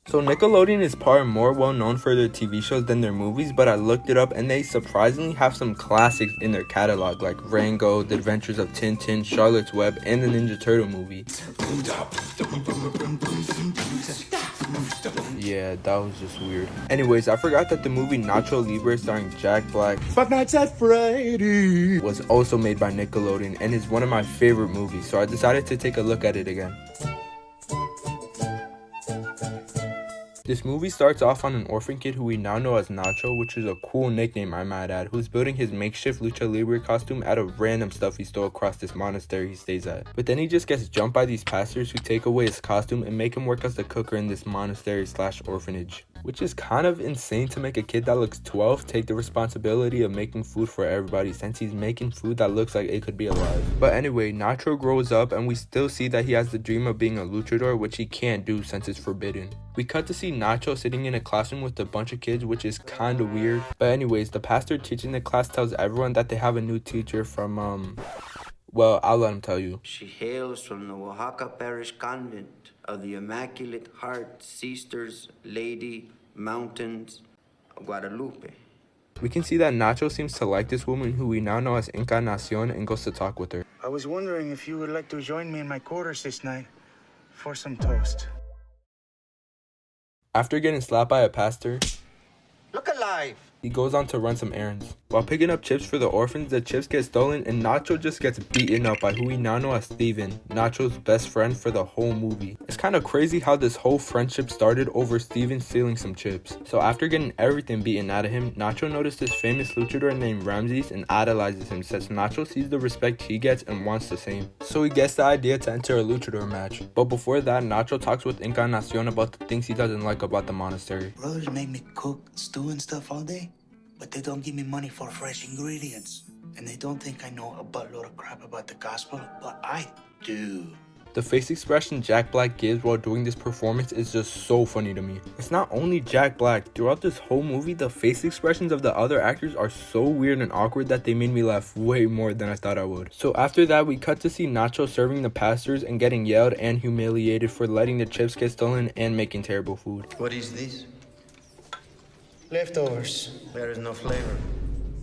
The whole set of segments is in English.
So Nickelodeon is far more well known for their TV shows than their movies, but I looked it up and they surprisingly have some classics in their catalog like Rango, The Adventures of Tintin, Charlotte's Web, and the Ninja Turtle movie. Yeah, that was just weird. Anyways, I forgot that the movie Nacho Libre starring Jack Black Five Nights at Freddy's was also made by Nickelodeon and is one of my favorite movies, so I decided to take a look at it again. This movie starts off on an orphan kid who we now know as Nacho, which is a cool nickname I might add, who's building his makeshift Lucha Libre costume out of random stuff he stole across this monastery he stays at. But then he just gets jumped by these pastors who take away his costume and make him work as the cooker in this monastery/orphanage. Which is kind of insane to make a kid that looks 12 take the responsibility of making food for everybody, since he's making food that looks like it could be alive. But anyway, Nacho grows up and we still see that he has the dream of being a luchador, which he can't do since it's forbidden. We cut to see Nacho sitting in a classroom with a bunch of kids, which is kind of weird. But anyways, the pastor teaching the class tells everyone that they have a new teacher from well, I'll let him tell you. She hails from the Oaxaca Parish Convent of the Immaculate Heart Sisters Lady Mountains Guadalupe. We can see that Nacho seems to like this woman who we now know as Encarnacion and goes to talk with her. I was wondering if you would like to join me in my quarters this night for some toast. After getting slapped by a pastor, Look alive! he goes on to run some errands. While picking up chips for the orphans, the chips get stolen and Nacho just gets beaten up by who we now know as Steven, Nacho's best friend for the whole movie. It's kind of crazy how this whole friendship started over Steven stealing some chips. So after getting everything beaten out of him, Nacho noticed this famous luchador named Ramses and idolizes him since Nacho sees the respect he gets and wants the same. So he gets the idea to enter a luchador match. But before that, Nacho talks with Encarnacion about the things he doesn't like about the monastery. Brothers make me cook, stew and stuff all day, but they don't give me money for fresh ingredients. And they don't think I know a buttload of crap about the gospel, but I do. The face expression Jack Black gives while doing this performance is just so funny to me. It's not only Jack Black, throughout this whole movie, the face expressions of the other actors are so weird and awkward that they made me laugh way more than I thought I would. So after that, we cut to see Nacho serving the pastors and getting yelled and humiliated for letting the chips get stolen and making terrible food. What is this? Leftovers. There is no flavor.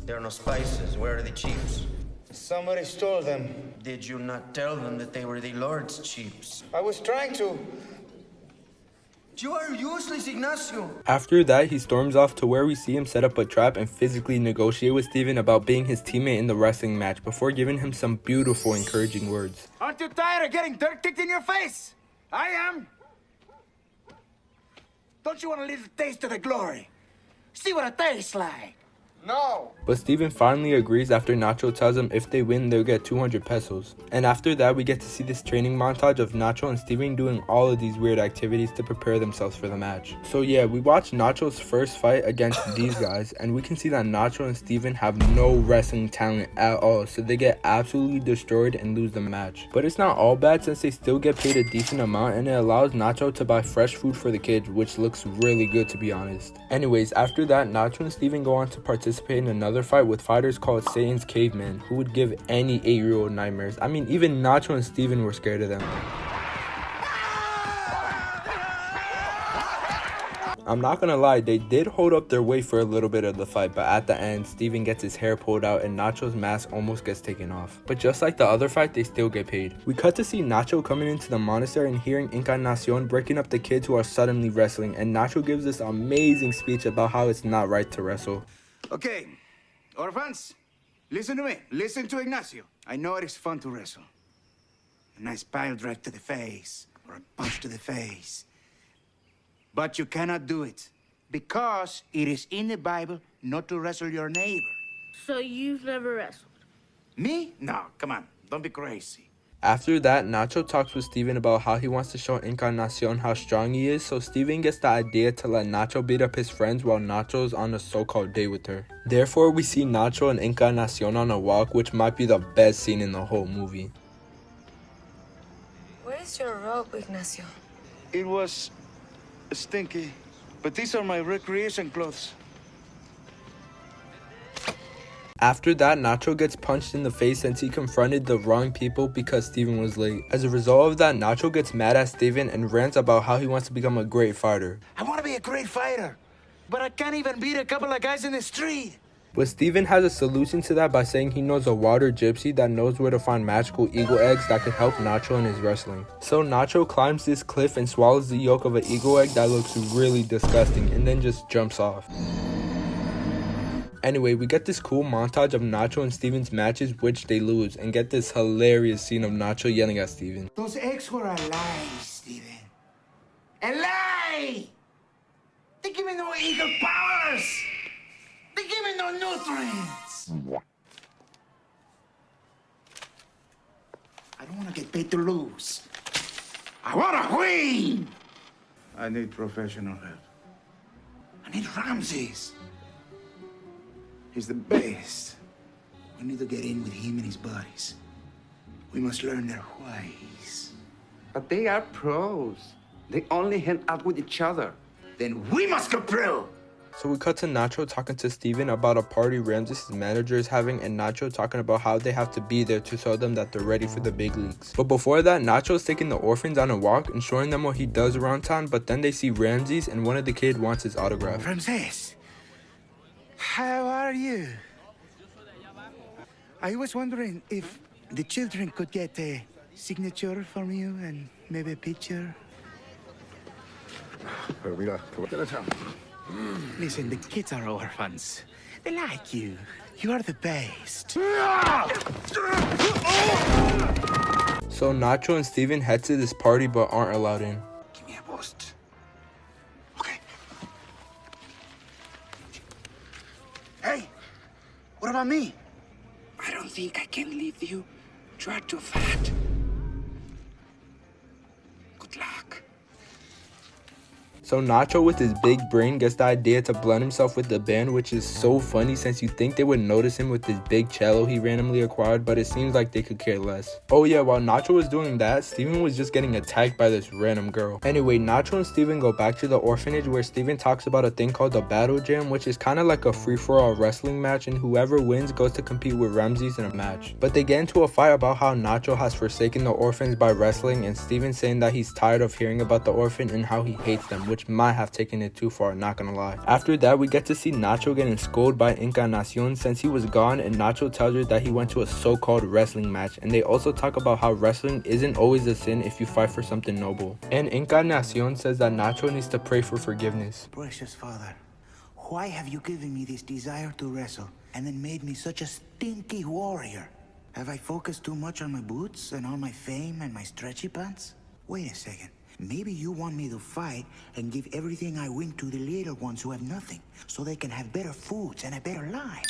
There are no spices. Where are the chips? Somebody stole them. Did you not tell them that they were the Lord's chips? I was trying to. You are useless, Ignacio. After that, he storms off to where we see him set up a trap and physically negotiate with Steven about being his teammate in the wrestling match before giving him some beautiful encouraging words. Aren't you tired of getting dirt kicked in your face? I am. Don't you want a little taste of the glory? See what it tastes like. No. But Steven finally agrees after Nacho tells him if they win, they'll get 200 pesos. And after that, we get to see this training montage of Nacho and Steven doing all of these weird activities to prepare themselves for the match. So yeah, we watched Nacho's first fight against these guys, and we can see that Nacho and Steven have no wrestling talent at all, so they get absolutely destroyed and lose the match. But it's not all bad since they still get paid a decent amount, and it allows Nacho to buy fresh food for the kids, which looks really good to be honest. Anyways, after that, Nacho and Steven go on to participate in another fight with fighters called Satan's Cavemen, who would give any 8-year-old nightmares. I mean, even Nacho and Steven were scared of them. I'm not gonna lie, they did hold up their weight for a little bit of the fight, but at the end, Steven gets his hair pulled out and Nacho's mask almost gets taken off. But just like the other fight, they still get paid. We cut to see Nacho coming into the monastery and hearing Encarnacion breaking up the kids who are suddenly wrestling, and Nacho gives this amazing speech about how it's not right to wrestle. Okay, orphans, listen to me. Listen to Ignacio. I know it is fun to wrestle. A nice pile drive to the face, or a punch to the face. But you cannot do it, because it is in the Bible not to wrestle your neighbor. So you've never wrestled? Me? No, come on, don't be crazy. After that, Nacho talks with Steven about how he wants to show Encarnacion how strong he is, so Steven gets the idea to let Nacho beat up his friends while Nacho's on a so-called date with her. Therefore, we see Nacho and Encarnacion on a walk, which might be the best scene in the whole movie. Where's your rope, Ignacio? It was stinky, but these are my recreation clothes. After that, Nacho gets punched in the face since he confronted the wrong people because Steven was late. As a result of that, Nacho gets mad at Steven and rants about how he wants to become a great fighter. I want to be a great fighter, but I can't even beat a couple of guys in the street. But Steven has a solution to that by saying he knows a water gypsy that knows where to find magical eagle eggs that could help Nacho in his wrestling. So Nacho climbs this cliff and swallows the yolk of an eagle egg that looks really disgusting and then just jumps off. Anyway, we get this cool montage of Nacho and Steven's matches, which they lose, and get this hilarious scene of Nacho yelling at Steven. Those eggs were a lie, Steven. A lie! They give me no eagle powers! They give me no nutrients! I don't want to get paid to lose. I want to win! I need professional help. I need Ramses. He's the best. We need to get in with him and his buddies. We must learn their ways. But they are pros. They only hang out with each other. Then we must go pro! So we cut to Nacho talking to Steven about a party Ramses' manager is having, and Nacho talking about how they have to be there to show them that they're ready for the big leagues. But before that, Nacho's taking the orphans on a walk and showing them what he does around town, but then they see Ramses and one of the kids wants his autograph. Ramses, how are you? I was wondering if the children could get a signature from you and maybe a picture. Listen, the kids are orphans. They like you. You are the best. So Nacho and Steven head to this party but aren't allowed in. Give me a boost. Okay. Hey, what about me? I don't think I can leave you. You are too fat. Good luck. So Nacho with his big brain gets the idea to blend himself with the band, which is so funny since you think they would notice him with this big cello he randomly acquired, but it seems like they could care less. Oh yeah, while Nacho was doing that, Steven was just getting attacked by this random girl. Anyway, Nacho and Steven go back to the orphanage where Steven talks about a thing called the Battle Jam, which is kind of like a free-for-all wrestling match, and whoever wins goes to compete with Ramses in a match. But they get into a fight about how Nacho has forsaken the orphans by wrestling, and Steven saying that he's tired of hearing about the orphan and how he hates them, which might have taken it too far, not gonna lie. After that, we get to see Nacho getting scolded by Encarnacion since he was gone, and Nacho tells her that he went to a so-called wrestling match, and they also talk about how wrestling isn't always a sin if you fight for something noble. And Encarnacion says that Nacho needs to pray for forgiveness. Precious Father, why have you given me this desire to wrestle and then made me such a stinky warrior? Have I focused too much on my boots and all my fame and my stretchy pants? Wait a second. Maybe you want me to fight and give everything I win to the little ones who have nothing, so they can have better foods and a better life.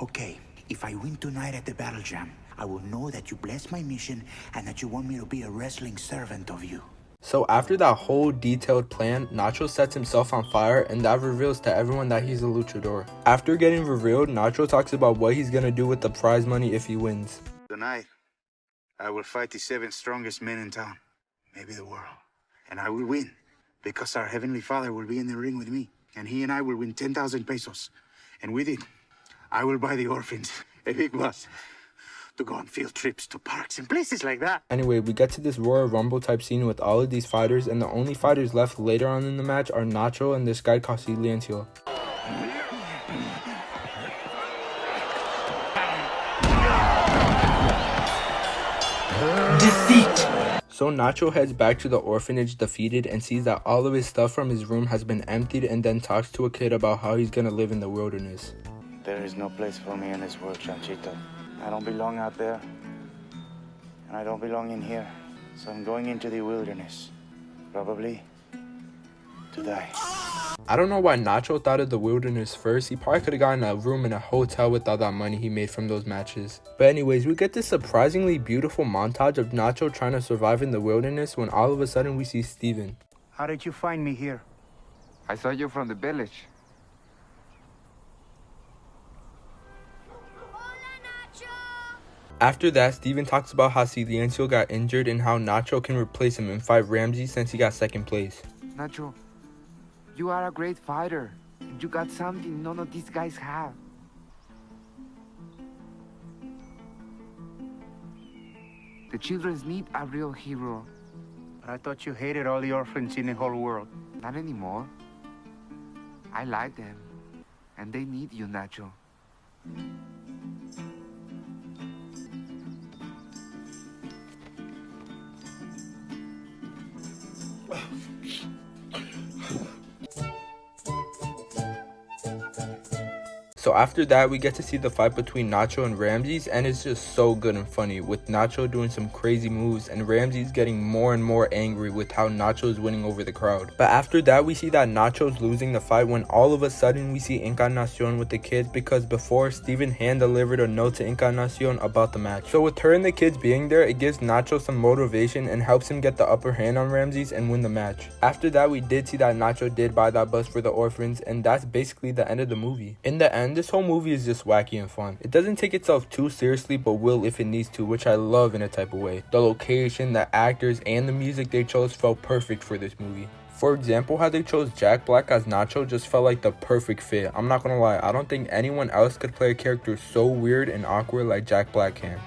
Okay, if I win tonight at the Battle Jam, I will know that you bless my mission and that you want me to be a wrestling servant of you. So after that whole detailed plan, Nacho sets himself on fire, and that reveals to everyone that he's a luchador. After getting revealed, Nacho talks about what he's gonna do with the prize money if he wins. Tonight, I will fight the 7 strongest men in town, maybe the world. And I will win, because our Heavenly Father will be in the ring with me. And he and I will win 10,000 pesos. And with it, I will buy the orphans a big bus to go on field trips to parks and places like that. Anyway, we get to this Royal Rumble type scene with all of these fighters, and the only fighters left later on in the match are Nacho and this guy called Silencio. Defeat! So Nacho heads back to the orphanage defeated and sees that all of his stuff from his room has been emptied, and then talks to a kid about how he's gonna live in the wilderness. There is no place for me in this world, Chanchito. I don't belong out there, and I don't belong in here. So I'm going into the wilderness, probably to die. I don't know why Nacho thought of the wilderness first. He probably could have gotten a room in a hotel with all that money he made from those matches. But anyways, we get this surprisingly beautiful montage of Nacho trying to survive in the wilderness when all of a sudden we see Steven. How did you find me here? I saw you from the village. After that, Steven talks about how Silencio got injured and how Nacho can replace him and fight Ramses since he got second place. Nacho, you are a great fighter. You got something none of these guys have. The children need a real hero. But I thought you hated all the orphans in the whole world. Not anymore. I like them. And they need you, Nacho. So after that, we get to see the fight between Nacho and Ramses, and it's just so good and funny, with Nacho doing some crazy moves and Ramses getting more and more angry with how Nacho is winning over the crowd. But after that, we see that Nacho's losing the fight when all of a sudden we see Encarnacion with the kids, because before, Steven hand-delivered a note to Encarnacion about the match. So with her and the kids being there, it gives Nacho some motivation and helps him get the upper hand on Ramses and win the match. After that, we did see that Nacho did buy that bus for the orphans, and that's basically the end of the movie. In the end, this whole movie is just wacky and fun. It doesn't take itself too seriously, but will if it needs to, which I love in a type of way. The location, the actors, and the music they chose felt perfect for this movie. For example, how they chose Jack Black as Nacho just felt like the perfect fit. I'm not gonna lie, I don't think anyone else could play a character so weird and awkward like Jack Black can.